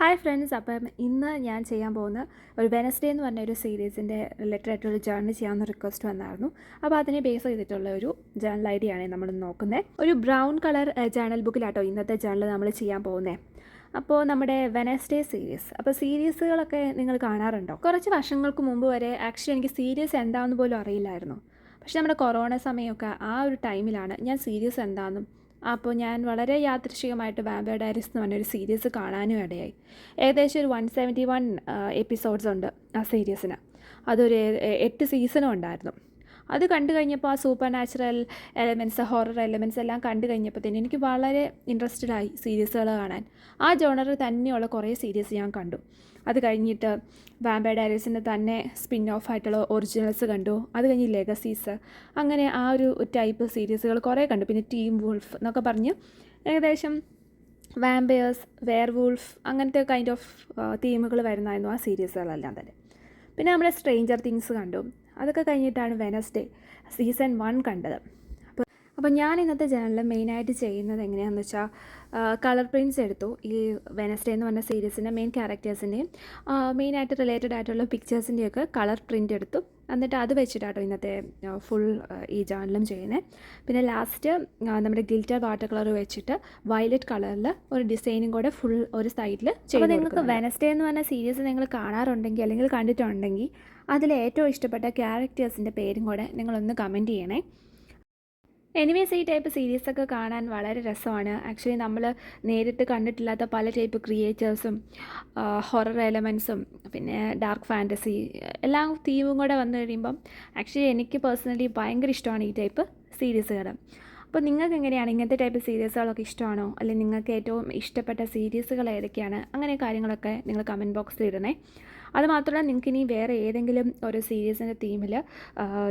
Hi friends, അപ്പം ഇന്ന് ഞാൻ ചെയ്യാൻ പോകുന്ന ഒരു വെനസ്ഡേ എന്ന് പറഞ്ഞ ഒരു സീരീസിൻ്റെ റിലേറ്റഡ് ആയിട്ടുള്ള ജേർണൽ ചെയ്യാമെന്ന് റിക്വസ്റ്റ് വന്നായിരുന്നു. അപ്പോൾ അതിനെ ബേസ് ചെയ്തിട്ടുള്ള ഒരു ജേർണൽ ഐഡിയ ആണ് നമ്മൾ നോക്കുന്നത്. ഒരു ബ്രൗൺ കളർ ജേർണൽ ബുക്കിലാട്ടോ ഇന്നത്തെ ജേർണൽ നമ്മൾ ചെയ്യാൻ പോകുന്നത്. അപ്പോൾ നമ്മുടെ വെനസ്ഡേ സീരീസ്, അപ്പോൾ സീരീസുകളൊക്കെ നിങ്ങൾ കാണാറുണ്ടോ? കുറച്ച് വർഷങ്ങൾക്ക് മുമ്പ് വരെ ആക്ച്വലി എനിക്ക് സീരീസ് എന്താണെന്ന് പോലും അറിയില്ലായിരുന്നു. പക്ഷേ നമ്മുടെ കൊറോണ സമയമൊക്കെ ആ ഒരു ടൈമിലാണ് ഞാൻ സീരീസ് എന്താണെന്നും അപ്പോൾ ഞാൻ വളരെ യാദൃശ്ചികമായിട്ട് വാമ്പയർ ഡയറീസ് എന്ന് പറഞ്ഞൊരു സീരീസ് കാണാനും ഇടയായി. ഏകദേശം ഒരു 171 എപ്പിസോഡ്സ് ഉണ്ട് ആ സീരീസിന്. അതൊരു 8 സീസണും ഉണ്ടായിരുന്നു. അത് കണ്ടു കഴിഞ്ഞപ്പോൾ ആ super natural elements, horror elements എല്ലാം കണ്ടു കഴിഞ്ഞപ്പോഴത്തേന് എനിക്ക് വളരെ ഇൻട്രസ്റ്റഡായി സീരീസുകൾ കാണാൻ. ആ ജോണറിൽ തന്നെയുള്ള കുറേ സീരീസ് ഞാൻ കണ്ടു. അത് കഴിഞ്ഞിട്ട് വാമ്പയർ ഡയറീസിൻ്റെ തന്നെ സ്പിൻ ഓഫ് ആയിട്ടുള്ള ഒറിജിനൽസ് കണ്ടു. അത് കഴിഞ്ഞ് ലെഗസീസ്, അങ്ങനെ ആ ഒരു ടൈപ്പ് സീരീസുകൾ കുറേ കണ്ടു. പിന്നെ ടീം വൂൾഫ് എന്നൊക്കെ പറഞ്ഞ് ഏകദേശം വാമ്പയേഴ്സ്, വെയർ വൂൾഫ് അങ്ങനത്തെ കൈൻഡ് ഓഫ് തീമുകൾ വരുന്നതായിരുന്നു ആ സീരീസുകളെല്ലാം തന്നെ. പിന്നെ നമ്മുടെ സ്ട്രേഞ്ചർ തിങ്സ് കണ്ടു. അതൊക്കെ കഴിഞ്ഞിട്ടാണ് വെനസ്ഡേ സീസൺ 1 കണ്ടത്. അപ്പോൾ ഞാൻ ഇന്നത്തെ ജേർണലിൽ മെയിനായിട്ട് ചെയ്യുന്നത് എങ്ങനെയാണെന്ന് വെച്ചാൽ കളർ പ്രിൻറ്റ്സ് എടുത്തു. ഈ വെനസ്ഡേ എന്ന് പറഞ്ഞ സീരീസിൻ്റെ മെയിൻ ക്യാരക്ടേഴ്സിൻ്റെയും മെയിനായിട്ട് റിലേറ്റഡ് ആയിട്ടുള്ള പിക്ചേഴ്സിൻ്റെയൊക്കെ കളർ പ്രിൻ്റ് എടുത്തു. എന്നിട്ട് അത് വെച്ചിട്ടാട്ടോ ഇന്നത്തെ ഫുൾ ഈ ജേർണലും ചെയ്യുന്നത്. പിന്നെ ലാസ്റ്റ് നമ്മുടെ ഗിൽറ്റർ വാട്ടർ കളർ വെച്ചിട്ട് വയലറ്റ് കളറിൽ ഒരു ഡിസൈനും കൂടെ ഫുൾ ഒരു സൈഡിൽ ചെയ്തു. അപ്പോൾ നിങ്ങൾക്ക് വെനസ്ഡേ എന്ന് പറഞ്ഞ സീരീസ് നിങ്ങൾ കാണാറുണ്ടെങ്കിൽ അല്ലെങ്കിൽ കണ്ടിട്ടുണ്ടെങ്കിൽ അതിൽ ഏറ്റവും ഇഷ്ടപ്പെട്ട ക്യാരക്ടേഴ്സിൻ്റെ പേരും കൂടെ നിങ്ങളൊന്ന് കമൻറ്റ് ചെയ്യണേ. എനിവേസ് ഈ ടൈപ്പ് സീരീസൊക്കെ കാണാൻ വളരെ രസമാണ്. ആക്ച്വലി നമ്മൾ നേരിട്ട് കണ്ടിട്ടില്ലാത്ത പല ടൈപ്പ് ക്രിയേറ്റേഴ്സും ഹൊറർ എലമെൻറ്റ്സും പിന്നെ ഡാർക്ക് ഫാൻറ്റസി എല്ലാം തീമും കൂടെ വന്നു കഴിയുമ്പം ആക്ച്വലി എനിക്ക് പേഴ്സണലി ഭയങ്കര ഇഷ്ടമാണ് ഈ ടൈപ്പ് സീരീസുകൾ. അപ്പോൾ നിങ്ങൾക്ക് എങ്ങനെയാണ് ഇങ്ങനത്തെ ടൈപ്പ് സീരീസുകളൊക്കെ ഇഷ്ടമാണോ? അല്ലെങ്കിൽ നിങ്ങൾക്ക് ഏറ്റവും ഇഷ്ടപ്പെട്ട സീരീസുകൾ ഏതൊക്കെയാണ്? അങ്ങനെ കാര്യങ്ങളൊക്കെ നിങ്ങൾ കമൻറ്റ് ബോക്സിൽ ഇടണേ. അതുമാത്രമല്ല, നിങ്ങൾക്ക് ഇനി വേറെ ഏതെങ്കിലും ഒരു സീരീസിൻ്റെ തീമിൽ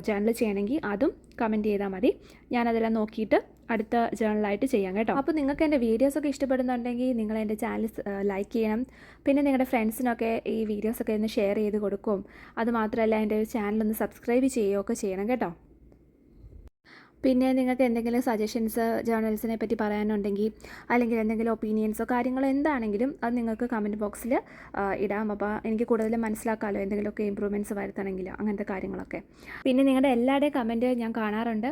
ജേർണൽ ചെയ്യണമെങ്കിൽ അതും കമൻറ്റ് ചെയ്താൽ മതി. ഞാനതെല്ലാം നോക്കിയിട്ട് അടുത്ത ജേർണലായിട്ട് ചെയ്യാം കേട്ടോ. അപ്പോൾ നിങ്ങൾക്ക് എൻ്റെ വീഡിയോസൊക്കെ ഇഷ്ടപ്പെടുന്നുണ്ടെങ്കിൽ നിങ്ങൾ എൻ്റെ ചാനൽ ലൈക്ക് ചെയ്യണം. പിന്നെ നിങ്ങളുടെ ഫ്രണ്ട്സിനൊക്കെ ഈ വീഡിയോസൊക്കെ ഒന്ന് ഷെയർ ചെയ്ത് കൊടുക്കും. അതുമാത്രമല്ല, എൻ്റെ ചാനലൊന്ന് സബ്സ്ക്രൈബ് ചെയ്യുകയൊക്കെ ചെയ്യണം കേട്ടോ. പിന്നെ നിങ്ങൾക്ക് എന്തെങ്കിലും സജഷൻസ് ജേർണൽസിനെ പറ്റി പറയാനുണ്ടെങ്കിൽ അല്ലെങ്കിൽ എന്തെങ്കിലും ഒപ്പീനിയൻസോ കാര്യങ്ങളോ എന്താണെങ്കിലും അത് നിങ്ങൾക്ക് കമൻറ്റ് ബോക്സിൽ ഇടാം. അപ്പോൾ എനിക്ക് കൂടുതലും മനസ്സിലാക്കാമല്ലോ എന്തെങ്കിലുമൊക്കെ ഇമ്പ്രൂവ്മെൻറ്റ്സ് വരുത്തണമെങ്കിൽ അങ്ങനത്തെ കാര്യങ്ങളൊക്കെ. പിന്നെ നിങ്ങളുടെ എല്ലാവരുടെയും കമൻറ്റ് ഞാൻ കാണാറുണ്ട്.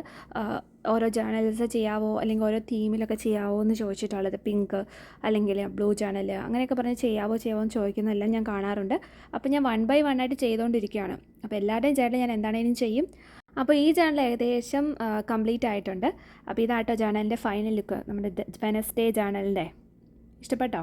ഓരോ ജേർണൽസ് ചെയ്യാവോ അല്ലെങ്കിൽ ഓരോ തീമിലൊക്കെ ചെയ്യാവോ എന്ന് ചോദിച്ചിട്ടുള്ളത്. പിങ്ക് അല്ലെങ്കിൽ ബ്ലൂ ജേർണൽ അങ്ങനെയൊക്കെ പറഞ്ഞ് ചെയ്യാവോ എന്ന് ചോദിക്കുന്നതെല്ലാം ഞാൻ കാണാറുണ്ട്. അപ്പോൾ ഞാൻ 1 by 1 ആയിട്ട് ചെയ്തുകൊണ്ടിരിക്കുകയാണ്. അപ്പോൾ എല്ലാവരുടെയും ജേർണൽ ഞാൻ എന്താണേലും ചെയ്യും. അപ്പോൾ ഈ ജേർണൽ ഏകദേശം കംപ്ലീറ്റ് ആയിട്ടുണ്ട്. അപ്പോൾ ഇതാട്ടോ ജേർണലിൻ്റെ ഫൈനൽ ലുക്ക്, നമ്മുടെ വെനസ്ഡേ ജേർണലിൻ്റെ. ഇഷ്ടപ്പെട്ടോ?